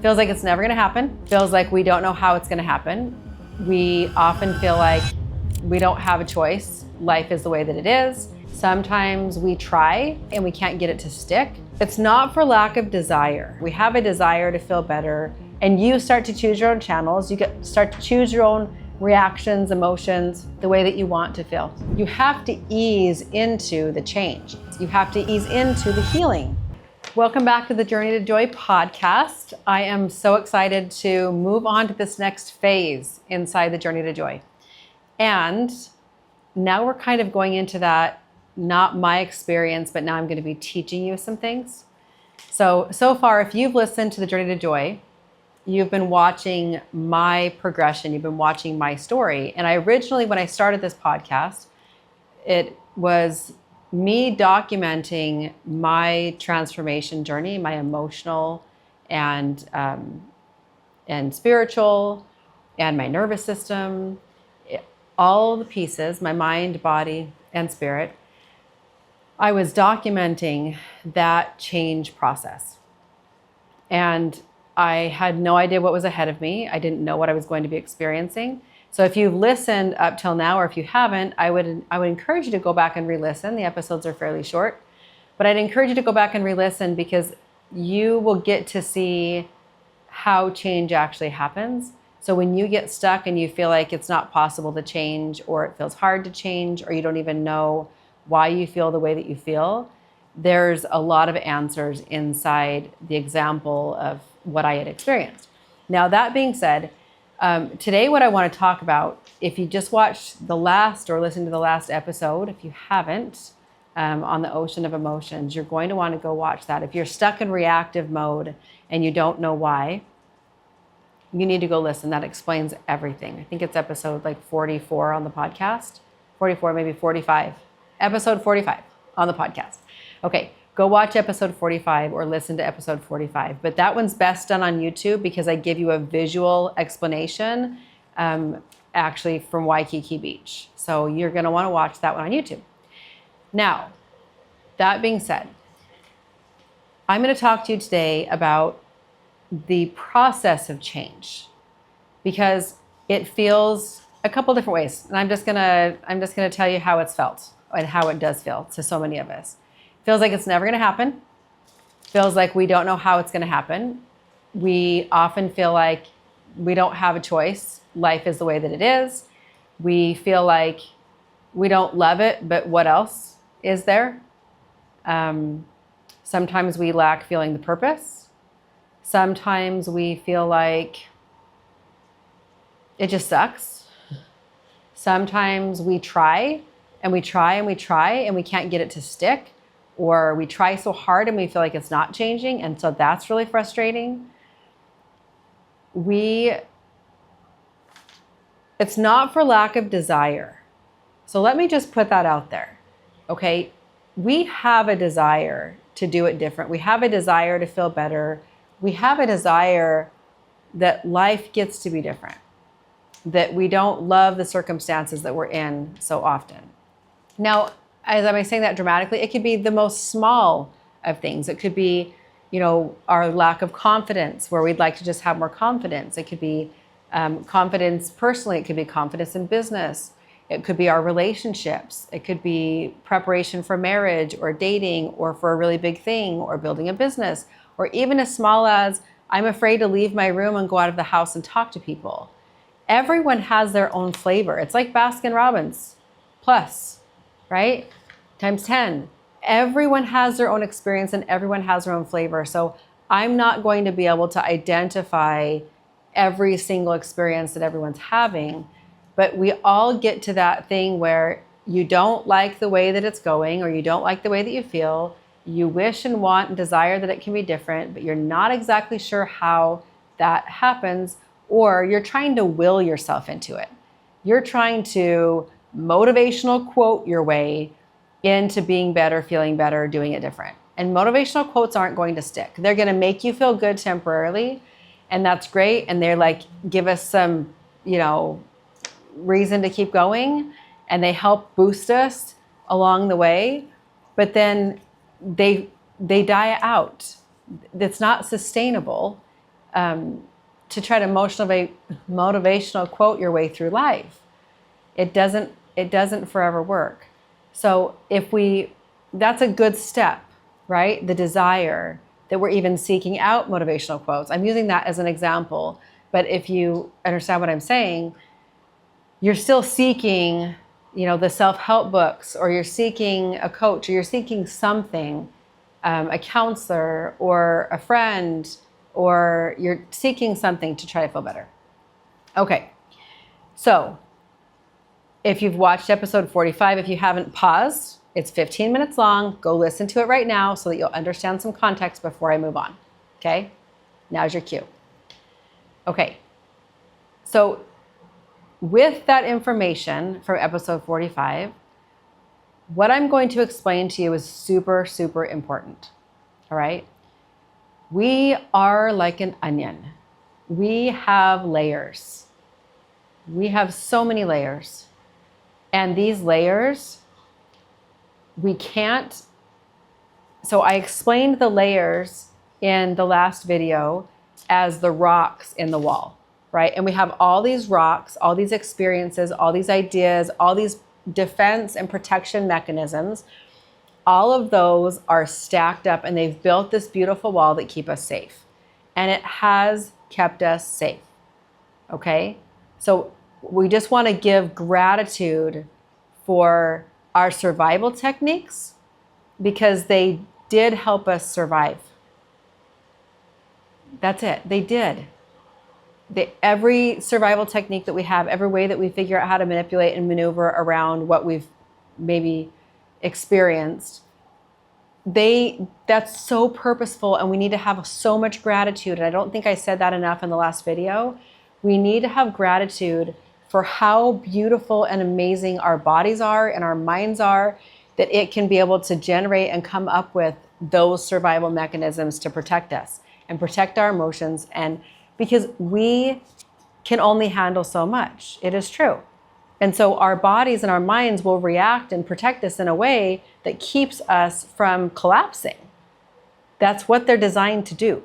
Feels like it's never gonna happen. Feels like we don't know how it's gonna happen. We often feel like we don't have a choice. Life is the way that it is. Sometimes we try and we can't get it to stick. It's not for lack of desire. We have a desire to feel better, and you start to choose your own channels. You start to choose your own reactions, emotions, the way that you want to feel. You have to ease into the change. You have to ease into the healing. Welcome back to the Journey to Joy podcast. I am so excited to move on to this next phase inside the Journey to Joy. And now we're kind of going into that, not my experience, but now I'm going to be teaching you some things. So far, if you've listened to the Journey to Joy, you've been watching my progression, you've been watching my story. And I originally, when I started this podcast, it was me documenting my transformation journey, my emotional and spiritual and my nervous system, all the pieces, my mind, body, and spirit. I was documenting that change process. And I had no idea what was ahead of me. I didn't know what I was going to be experiencing. So if you've listened up till now, or if you haven't, I would encourage you to go back and re-listen. The episodes are fairly short, but I'd encourage you to go back and re-listen, because you will get to see how change actually happens. So when you get stuck and you feel like it's not possible to change, or it feels hard to change, or you don't even know why you feel the way that you feel, there's a lot of answers inside the example of what I had experienced. Now, that being said, today what I want to talk about, if you just watched the last or listened to the last episode, if you haven't, on the ocean of emotions, you're going to want to go watch that. If you're stuck in reactive mode and you don't know why, you need to go listen. That explains everything. I think it's episode like 44 on the podcast. 44, maybe 45. Episode 45 on the podcast. Okay, go watch episode 45 or listen to episode 45. But that one's best done on YouTube, because I give you a visual explanation, actually from Waikiki Beach. So you're going to want to watch that one on YouTube. Now, that being said, I'm going to talk to you today about the process of change, because it feels a couple different ways. And I'm just going to tell you how it's felt and how it does feel to so many of us. Feels like it's never going to happen. Feels like we don't know how it's going to happen. We often feel like we don't have a choice. Life is the way that it is. We feel like we don't love it, but what else is there? Sometimes we lack feeling the purpose. Sometimes we feel like it just sucks. Sometimes we try and we try and we try and we can't get it to stick. Or we try so hard and we feel like it's not changing, and so that's really frustrating. It's not for lack of desire. So let me just put that out there, okay? We have a desire to do it different. We have a desire to feel better. We have a desire that life gets to be different, that we don't love the circumstances that we're in so often. Now, as I'm saying that dramatically, it could be the most small of things. It could be, our lack of confidence, where we'd like to just have more confidence. It could be confidence personally. It could be confidence in business. It could be our relationships. It could be preparation for marriage or dating, or for a really big thing, or building a business, or even as small as I'm afraid to leave my room and go out of the house and talk to people. Everyone has their own flavor. It's like Baskin Robbins plus, right? Times 10. Everyone has their own experience and everyone has their own flavor. So I'm not going to be able to identify every single experience that everyone's having, but we all get to that thing where you don't like the way that it's going, or you don't like the way that you feel. You wish and want and desire that it can be different, but you're not exactly sure how that happens, or you're trying to will yourself into it. You're trying to motivational quote your way into being better, feeling better, doing it different. And motivational quotes aren't going to stick. They're going to make you feel good temporarily, and that's great. And they're like, give us some, reason to keep going, and they help boost us along the way. But then they die out. It's not sustainable. to try to motivational quote your way through life. It doesn't forever work. So that's a good step, right? The desire that we're even seeking out motivational quotes. I'm using that as an example, but if you understand what I'm saying, you're still seeking, the self-help books, or you're seeking a coach, or you're seeking something, a counselor or a friend, or you're seeking something to try to feel better. Okay, so if you've watched episode 45, if you haven't paused, it's 15 minutes long. Go listen to it right now so that you'll understand some context before I move on. Okay, now's your cue. Okay, so with that information from episode 45, what I'm going to explain to you is super, super important. All right? We are like an onion. We have layers. We have so many layers. And these layers, so I explained the layers in the last video as the rocks in the wall, right? And we have all these rocks, all these experiences, all these ideas, all these defense and protection mechanisms. All of those are stacked up, and they've built this beautiful wall that keep us safe. And it has kept us safe, okay? So we just want to give gratitude for our survival techniques, because they did help us survive. That's it. They did. Every survival technique that we have, every way that we figure out how to manipulate and maneuver around what we've maybe experienced, that's so purposeful, and we need to have so much gratitude. And I don't think I said that enough in the last video. We need to have gratitude for how beautiful and amazing our bodies are and our minds are, that it can be able to generate and come up with those survival mechanisms to protect us and protect our emotions. And because we can only handle so much, it is true. And so our bodies and our minds will react and protect us in a way that keeps us from collapsing. That's what they're designed to do,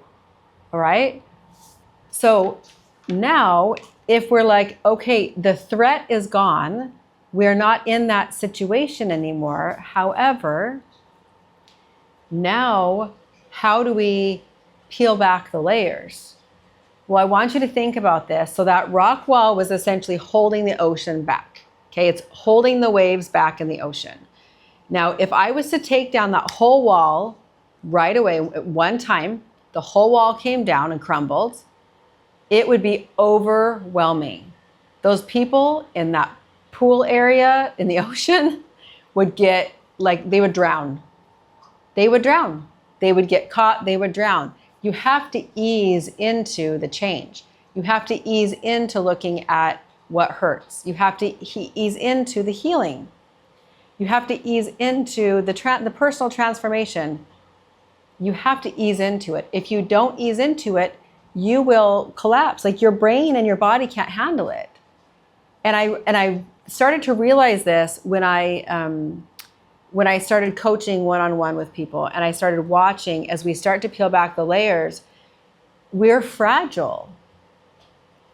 all right? So now, if we're like, okay, the threat is gone, we're not in that situation anymore. However, now, how do we peel back the layers? Well, I want you to think about this. So that rock wall was essentially holding the ocean back. Okay, it's holding the waves back in the ocean. Now, if I was to take down that whole wall right away at one time, the whole wall came down and crumbled, it would be overwhelming. Those people in that pool area in the ocean would get, they would drown. They would drown. They would get caught. They would drown. You have to ease into the change. You have to ease into looking at what hurts. You have to ease into the healing. You have to ease into the personal transformation. You have to ease into it. If you don't ease into it, you will collapse. Like, your brain and your body can't handle it. And I started to realize this when I started coaching one-on-one with people, and I started watching as we start to peel back the layers. We're fragile,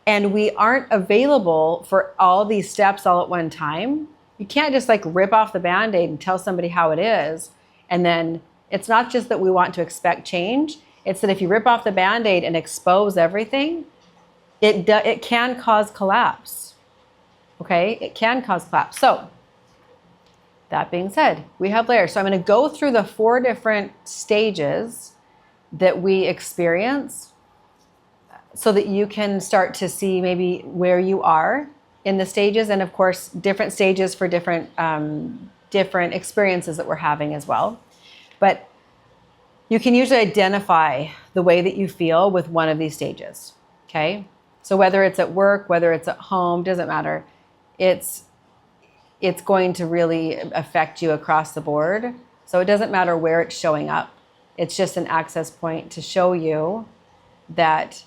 and we aren't available for all these steps all at one time. You can't just rip off the Band-Aid and tell somebody how it is. And then it's not just that we want to expect change. It's that if you rip off the Band-Aid and expose everything, it can cause collapse. Okay, it can cause collapse. So that being said, we have layers. So I'm going to go through the 4 different stages that we experience so that you can start to see maybe where you are in the stages, and of course, different stages for different experiences that we're having as well. But you can usually identify the way that you feel with one of these stages, okay? So whether it's at work, whether it's at home, doesn't matter. It's going to really affect you across the board. So it doesn't matter where it's showing up. It's just an access point to show you that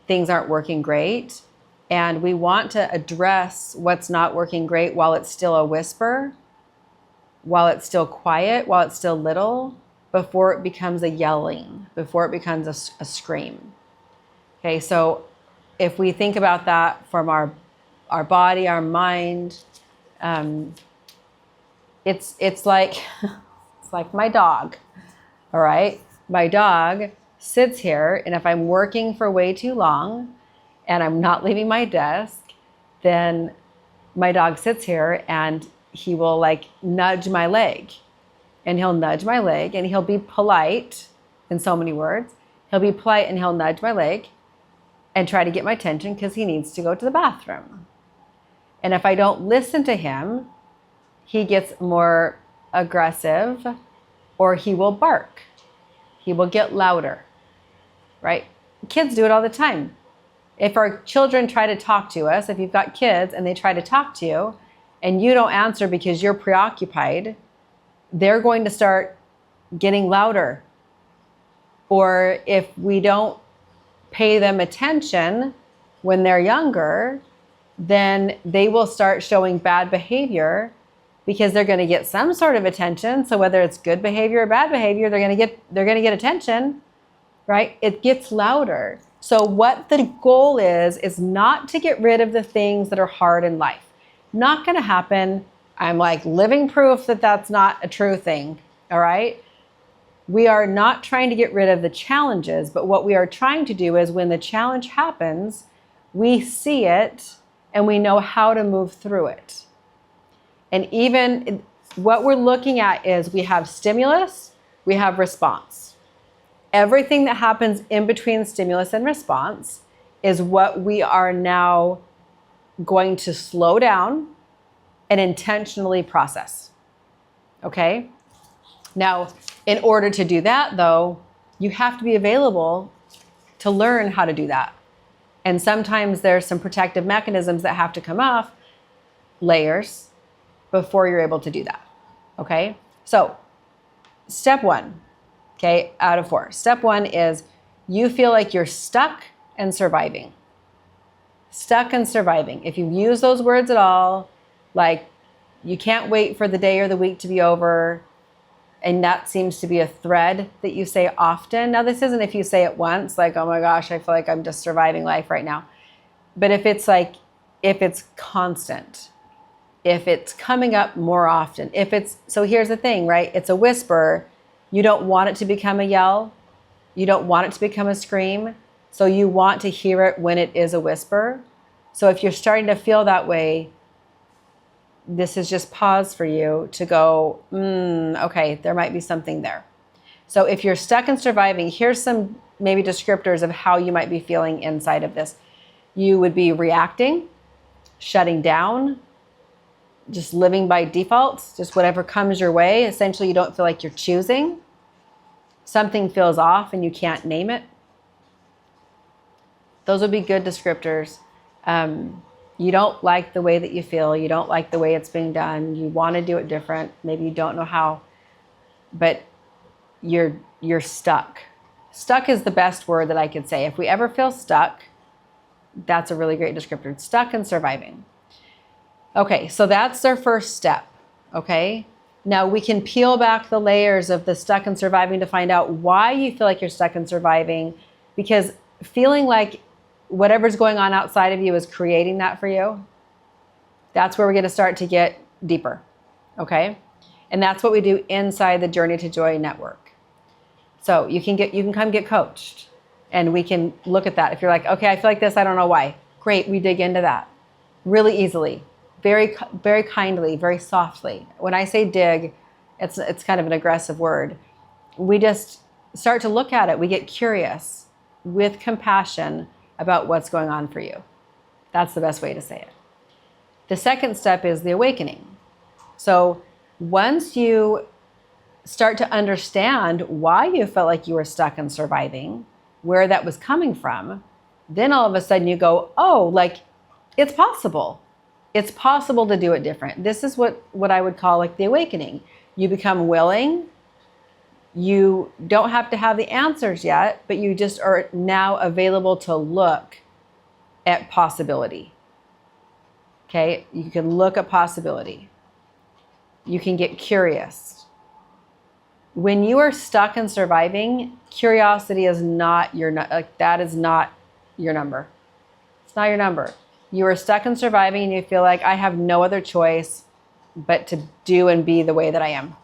things aren't working great. And we want to address what's not working great while it's still a whisper, while it's still quiet, while it's still little, before it becomes a yelling, before it becomes a scream. Okay, so if we think about that from our body, our mind, it's like it's like my dog. All right, my dog sits here, and if I'm working for way too long and I'm not leaving my desk, then my dog sits here and he will like nudge my leg, and he'll nudge my leg, and he'll be polite in so many words. He'll be polite and he'll nudge my leg and try to get my attention because he needs to go to the bathroom. And if I don't listen to him, he gets more aggressive, or he will bark. He will get louder, right? Kids do it all the time. If our children try to talk to us, if you've got kids and they try to talk to you and you don't answer because you're preoccupied, they're going to start getting louder. Or if we don't pay them attention when they're younger, then they will start showing bad behavior because they're going to get some sort of attention. So whether it's good behavior or bad behavior, they're going to get attention, right? It gets louder. So what the goal is not to get rid of the things that are hard in life. Not going to happen. I'm like living proof that that's not a true thing. All right. We are not trying to get rid of the challenges, but what we are trying to do is when the challenge happens, we see it and we know how to move through it. And even what we're looking at is we have stimulus, we have response. Everything that happens in between stimulus and response is what we are now going to slow down and intentionally process. Okay? Now, in order to do that, though, you have to be available to learn how to do that. And sometimes there's some protective mechanisms that have to come off, layers, before you're able to do that. Okay? So, step 1, okay, out of 4. Step 1 is you feel like you're stuck and surviving. Stuck and surviving. If you use those words at all, like you can't wait for the day or the week to be over, and that seems to be a thread that you say often. Now, this isn't if you say it once, like, oh my gosh, I feel like I'm just surviving life right now. But if it's constant, if it's coming up more often, so here's the thing, right? It's a whisper. You don't want it to become a yell. You don't want it to become a scream. So you want to hear it when it is a whisper. So if you're starting to feel that way, this is just pause for you to go, okay, there might be something there. So if you're stuck and surviving, here's some maybe descriptors of how you might be feeling inside of this. You would be reacting, shutting down, just living by default, just whatever comes your way. Essentially, you don't feel like you're choosing. Something feels off and you can't name it. Those would be good descriptors. You don't like the way that you feel. You don't like the way it's being done. You want to do it different. Maybe you don't know how, but you're stuck. Stuck is the best word that I could say. If we ever feel stuck, that's a really great descriptor. Stuck and surviving. Okay, so that's our first step, okay? Now we can peel back the layers of the stuck and surviving to find out why you feel like you're stuck and surviving, because feeling like whatever's going on outside of you is creating that for you, that's where we're going to start to get deeper, okay? And that's what we do inside the Journey to Joy network. So you can come get coached, and we can look at that. If you're like, okay, I feel like this, I don't know why. Great, we dig into that really easily, very, very kindly, very softly. When I say dig, it's kind of an aggressive word. We just start to look at it. We get curious with compassion about what's going on for you. That's the best way to say it. The second step is the awakening. So once you start to understand why you felt like you were stuck and surviving, where that was coming from, then all of a sudden you go, oh, like it's possible. It's possible to do it different. This is what I would call like the awakening. You become willing. You don't have to have the answers yet, but you just are now available to look at possibility. Okay? You can look at possibility. You can get curious. When you are stuck and surviving, curiosity is not your number. It's not your number. You are stuck in surviving and you feel like I have no other choice but to do and be the way that I am.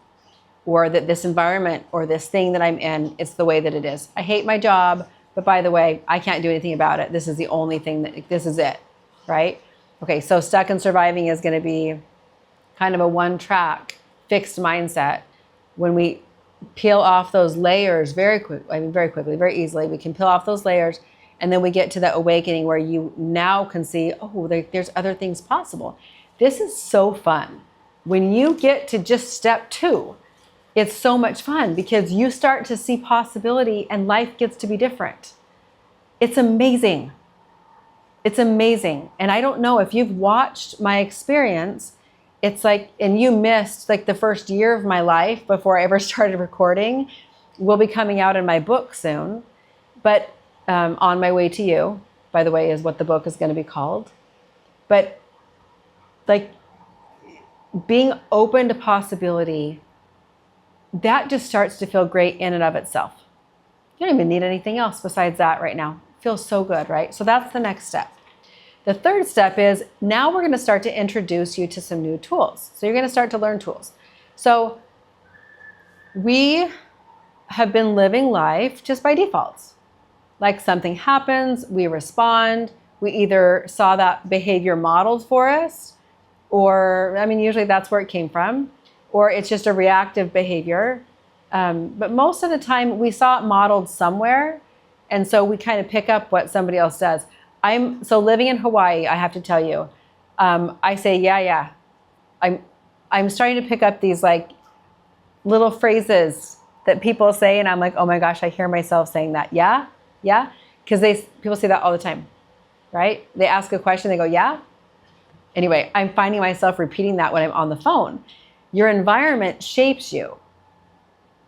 Or that this environment or this thing that I'm in, it's the way that it is. I hate my job, but by the way, I can't do anything about it. This is the only thing this is it, right? Okay, so stuck in surviving is going to be kind of a one-track fixed mindset. When we peel off those layers very quickly, very easily, we can peel off those layers, and then we get to that awakening where you now can see, oh, there's other things possible. This is so fun. When you get to just step 2, it's so much fun because you start to see possibility and life gets to be different. It's amazing. It's amazing. And I don't know if you've watched my experience, it's like, and you missed like the first year of my life before I ever started recording. Will be coming out in my book soon. But On My Way to You, by the way, is what the book is going to be called. But like being open to possibility, that just starts to feel great in and of itself. You don't even need anything else besides that right now. It feels so good, right? So that's the next step. The third step is now we're going to start to introduce you to some new tools. So you're going to start to learn tools. So we have been living life just by default. Like something happens, we respond. We either saw that behavior modeled for us, or, I mean, usually that's where it came from, or it's just a reactive behavior. But most of the time we saw it modeled somewhere. And so we kind of pick up what somebody else does. So living in Hawaii, I have to tell you, I say, yeah. I'm starting to pick up these like little phrases that people say. And I'm like, oh my gosh, I hear myself saying that. Yeah. Because people say that all the time, right? They ask a question, they go, yeah. Anyway, I'm finding myself repeating that when I'm on the phone. Your environment shapes you,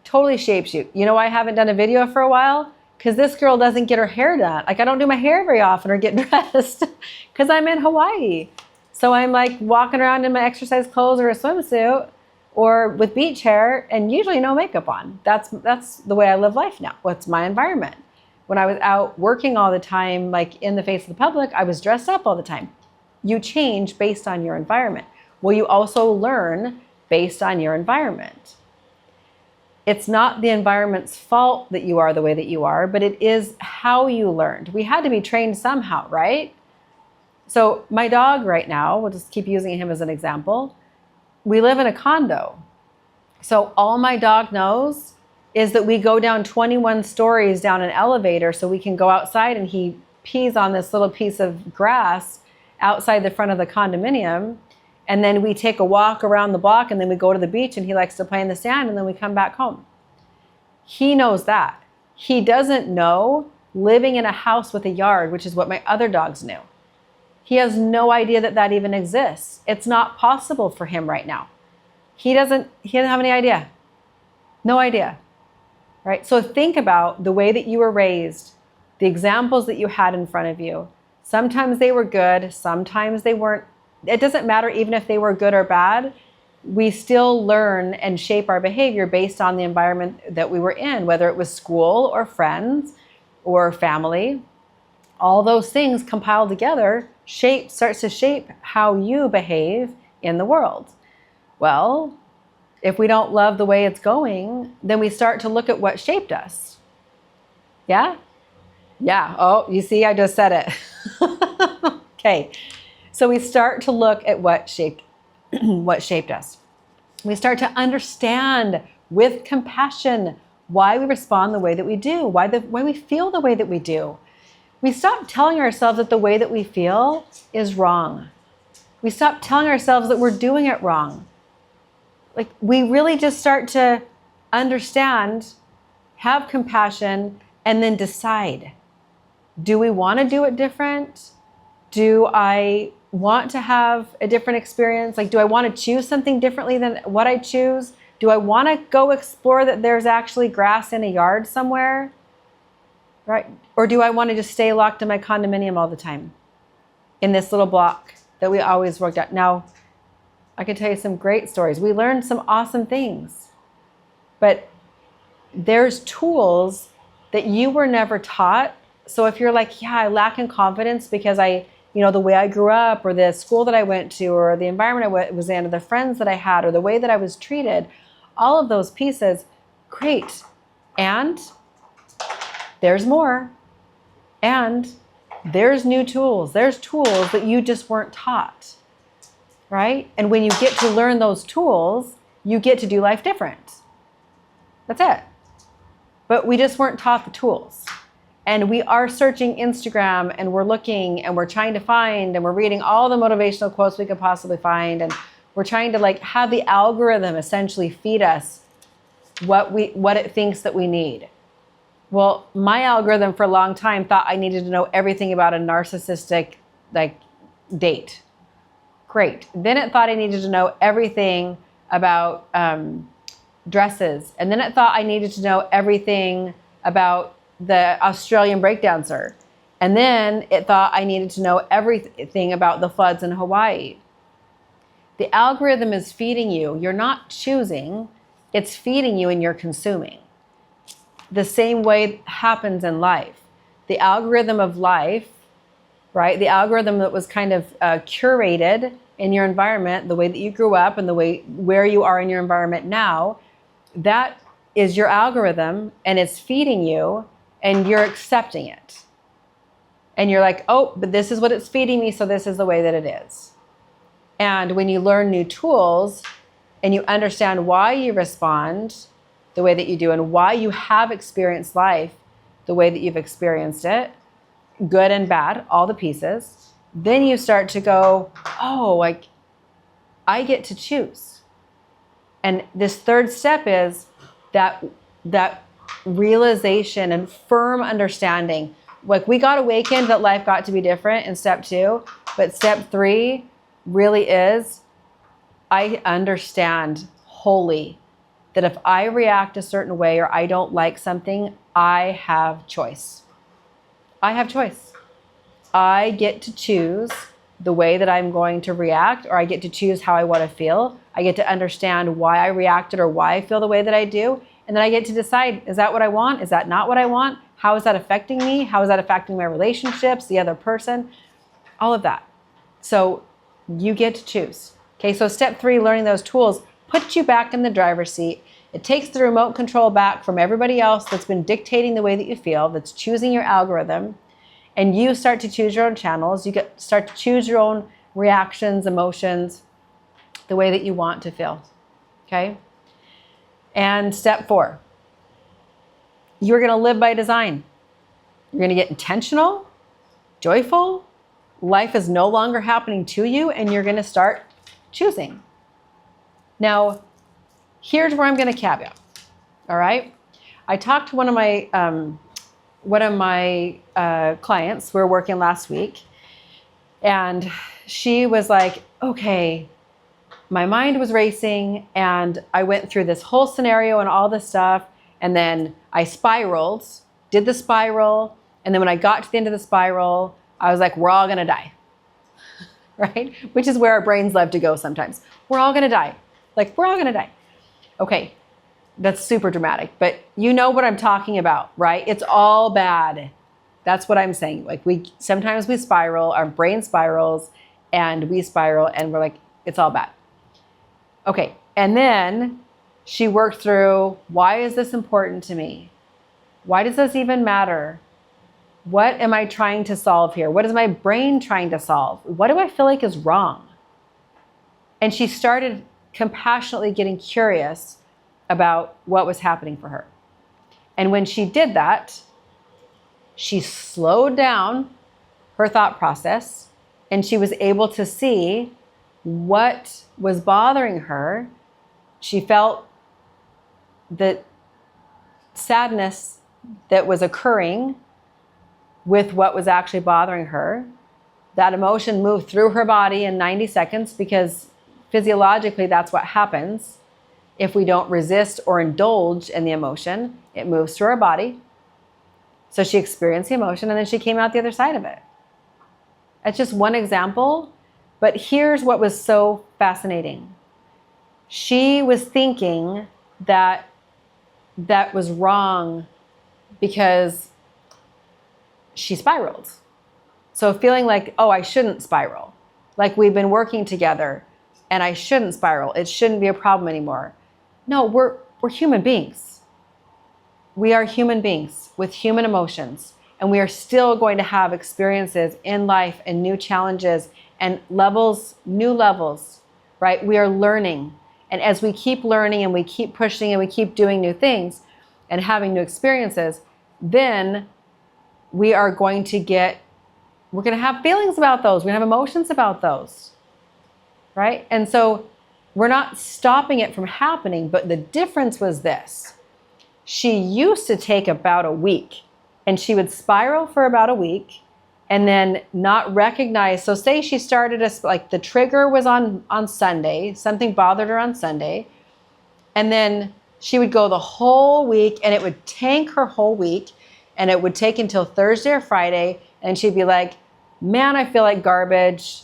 totally shapes you. You know why I haven't done a video for a while? Because this girl doesn't get her hair done. Like I don't do my hair very often or get dressed because I'm in Hawaii. So I'm like walking around in my exercise clothes or a swimsuit or with beach hair and usually no makeup on. That's the way I live life now. What's my environment? When I was out working all the time, like in the face of the public, I was dressed up all the time. You change based on your environment. Well, you also learn based on your environment. It's not the environment's fault that you are the way that you are, but it is how you learned. We had to be trained somehow, right? So my dog right now, we'll just keep using him as an example. We live in a condo. So all my dog knows is that we go down 21 stories down an elevator so we can go outside, and he pees on this little piece of grass outside the front of the condominium. And then we take a walk around the block and then we go to the beach and he likes to play in the sand and then we come back home. He knows that. He doesn't know living in a house with a yard, which is what my other dogs knew. He has no idea that that even exists. It's not possible for him right now. He doesn't have any idea. No idea. Right? So think about the way that you were raised, the examples that you had in front of you. Sometimes they were good, sometimes they weren't. It doesn't matter even if they were good or bad. We still learn and shape our behavior based on the environment that we were in, whether it was school or friends or family. All those things compiled together starts to shape how you behave in the world. Well, if we don't love the way it's going, then we start to look at what shaped us. Yeah? Yeah. Oh, you see, I just said it. Okay. So we start to look at what shaped us. We start to understand with compassion why we respond the way that we do, why we feel the way that we do. We stop telling ourselves that the way that we feel is wrong. We stop telling ourselves that we're doing it wrong. Like we really just start to understand, have compassion, and then decide. Do we want to do it different? Do I want to have a different experience? Like, do I want to choose something differently than what I choose? Do I want to go explore that there's actually grass in a yard somewhere? Right? Or do I want to just stay locked in my condominium all the time in this little block that we always worked at? Now, I can tell you some great stories. We learned some awesome things, but there's tools that you were never taught So if you're like, yeah, I lack in confidence because the way I grew up, or the school that I went to, or the environment I was in, or the friends that I had, or the way that I was treated, all of those pieces, great. And there's more. And there's new tools. There's tools that you just weren't taught, right? And when you get to learn those tools, you get to do life different. That's it. But we just weren't taught the tools. And we are searching Instagram, and we're looking, and we're trying to find, and we're reading all the motivational quotes we could possibly find. And we're trying to have the algorithm essentially feed us what it thinks that we need. Well, my algorithm for a long time thought I needed to know everything about a narcissistic date. Great. Then it thought I needed to know everything about dresses. And then it thought I needed to know everything about the Australian breakdancer. And then it thought I needed to know everything about the floods in Hawaii. The algorithm is feeding you. You're not choosing. It's feeding you and you're consuming. The same way happens in life. The algorithm of life, right? The algorithm that was kind of curated in your environment, the way that you grew up and the way where you are in your environment now, that is your algorithm, and it's feeding you, and you're accepting it. And you're like, oh, but this is what it's feeding me, so this is the way that it is. And when you learn new tools and you understand why you respond the way that you do, and why you have experienced life the way that you've experienced it, good and bad, all the pieces, then you start to go, oh, I get to choose. And this third step is that realization and firm understanding. We got awakened that life got to be different in step 2, but step 3 really is, I understand wholly that if I react a certain way or I don't like something, I have choice. I have choice. I get to choose the way that I'm going to react, or I get to choose how I want to feel. I get to understand why I reacted or why I feel the way that I do. And then I get to decide, is that what I want? Is that not what I want? How is that affecting me? How is that affecting my relationships, the other person? All of that. So you get to choose. Okay, so step 3, learning those tools, puts you back in the driver's seat. It takes the remote control back from everybody else that's been dictating the way that you feel, that's choosing your algorithm, and you start to choose your own channels. You start to choose your own reactions, emotions, the way that you want to feel. Okay? And step 4, you're going to live by design. You're going to get intentional, joyful. Life is no longer happening to you, and you're going to start choosing. Now, here's where I'm going to caveat. All right? I talked to one of my clients. We were working last week, and she was like, okay, my mind was racing, and I went through this whole scenario and all this stuff, and then I spiraled, did the spiral, and then when I got to the end of the spiral, I was like, we're all going to die. Right? Which is where our brains love to go sometimes. We're all going to die. We're all going to die. Okay, that's super dramatic, but you know what I'm talking about, right? It's all bad. That's what I'm saying. Sometimes we spiral, our brain spirals, and we spiral, and we're like, it's all bad. Okay, and then she worked through, why is this important to me? Why does this even matter? What am I trying to solve here? What is my brain trying to solve? What do I feel like is wrong? And she started compassionately getting curious about what was happening for her. And when she did that, she slowed down her thought process, and she was able to see what was bothering her. She felt the sadness that was occurring with what was actually bothering her. That emotion moved through her body in 90 seconds because physiologically that's what happens. If we don't resist or indulge in the emotion, it moves through our body. So she experienced the emotion, and then she came out the other side of it. That's just one example, but here's what was so fascinating. She was thinking that was wrong because she spiraled. So feeling like, oh, I shouldn't spiral. Like we've been working together and I shouldn't spiral. It shouldn't be a problem anymore. No, we're human beings. We are human beings with human emotions, and we are still going to have experiences in life and new challenges and levels, new levels, right? We are learning. And as we keep learning and we keep pushing and we keep doing new things and having new experiences, then we are going to we're going to have feelings about those. We're going to have emotions about those, right? And so we're not stopping it from happening, but the difference was this. She used to take about a week, and she would spiral for about a week and then not recognize. So say she started like the trigger was on Sunday, something bothered her on Sunday, and then she would go the whole week and it would tank her whole week, and it would take until Thursday or Friday, and she'd be like, man, I feel like garbage.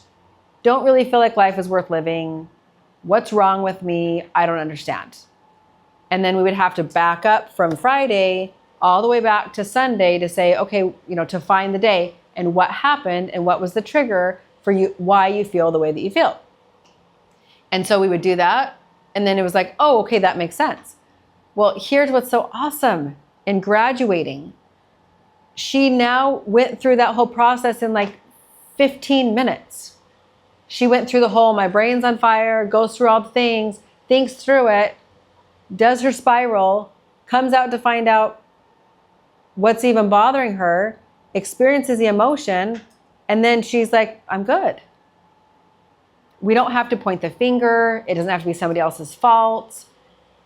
Don't really feel like life is worth living. What's wrong with me? I don't understand. And then we would have to back up from Friday all the way back to Sunday to say, okay, to find the day and what happened and what was the trigger for you, why you feel the way that you feel. And so we would do that. And then it was like, oh, okay, that makes sense. Well, here's what's so awesome. In graduating, she now went through that whole process in like 15 minutes. She went through the whole, my brain's on fire, goes through all the things, thinks through it, does her spiral, comes out to find out what's even bothering her, experiences the emotion, and then she's like, I'm good. We don't have to point the finger. It doesn't have to be somebody else's fault.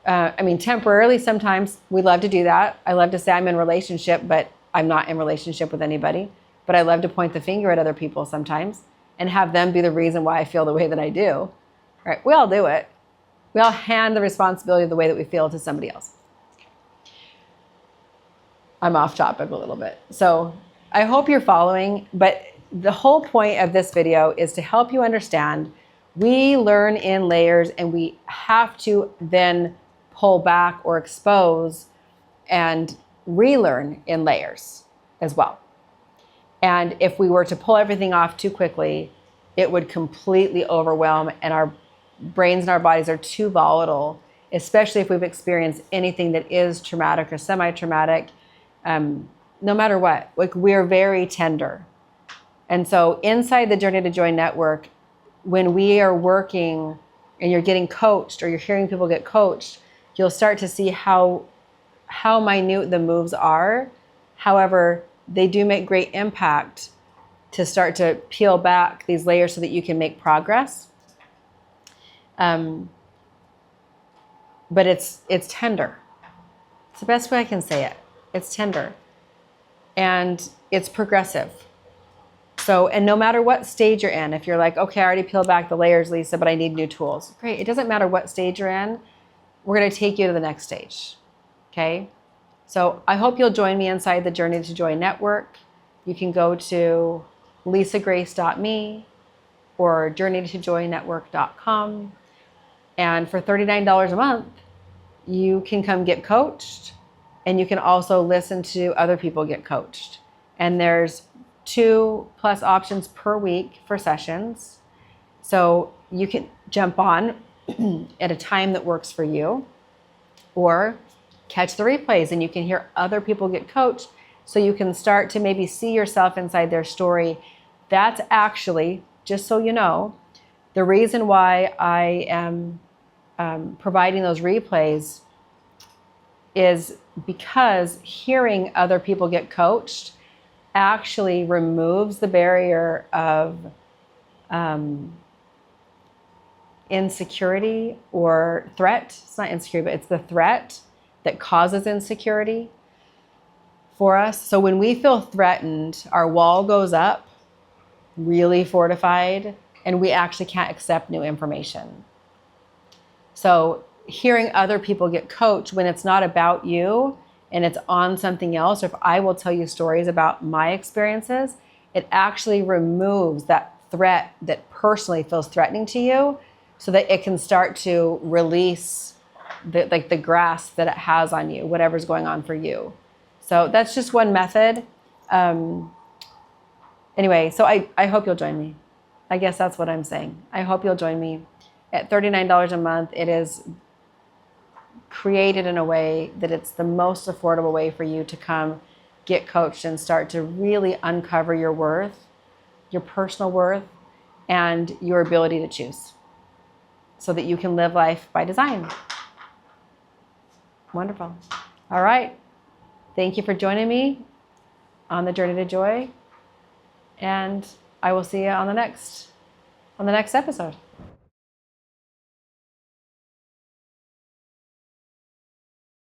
Temporarily, sometimes we love to do that. I love to say I'm in a relationship, but I'm not in a relationship with anybody. But I love to point the finger at other people sometimes and have them be the reason why I feel the way that I do. Right? We all do it. We all hand the responsibility of the way that we feel to somebody else. I'm off topic a little bit. So I hope you're following, but the whole point of this video is to help you understand we learn in layers, and we have to then pull back or expose and relearn in layers as well. And if we were to pull everything off too quickly, it would completely overwhelm, and our brains and our bodies are too volatile, especially if we've experienced anything that is traumatic or semi-traumatic, no matter what. Like, we're very tender. And so inside the Journey to Joy Network, when we are working and you're getting coached or you're hearing people get coached, you'll start to see how minute the moves are. However, they do make great impact to start to peel back these layers so that you can make progress. But it's tender. It's the best way I can say it. It's tender. And it's progressive. So, and no matter what stage you're in, if you're like, okay, I already peeled back the layers, Lisa, but I need new tools. Great. It doesn't matter what stage you're in. We're going to take you to the next stage. Okay. So I hope you'll join me inside the Journey to Joy Network. You can go to lisagrace.me or journeytojoynetwork.com. And for $39 a month, you can come get coached, and you can also listen to other people get coached. And there's 2+ options per week for sessions. So you can jump on at a time that works for you, or catch the replays and you can hear other people get coached, so you can start to maybe see yourself inside their story. That's actually, just so you know, the reason why I am providing those replays is because hearing other people get coached actually removes the barrier of insecurity or threat. It's not insecurity, but it's the threat that causes insecurity for us. So when we feel threatened, our wall goes up, really fortified, and we actually can't accept new information. So hearing other people get coached when it's not about you and it's on something else, or if I will tell you stories about my experiences, it actually removes that threat that personally feels threatening to you, so that it can start to release the grasp that it has on you, whatever's going on for you. So that's just one method. Anyway, so I hope you'll join me. I guess that's what I'm saying. I hope you'll join me. At $39 a month, it is created in a way that it's the most affordable way for you to come get coached and start to really uncover your worth, your personal worth, and your ability to choose so that you can live life by design. Wonderful. All right. Thank you for joining me on the journey to joy. And I will see you on the next episode.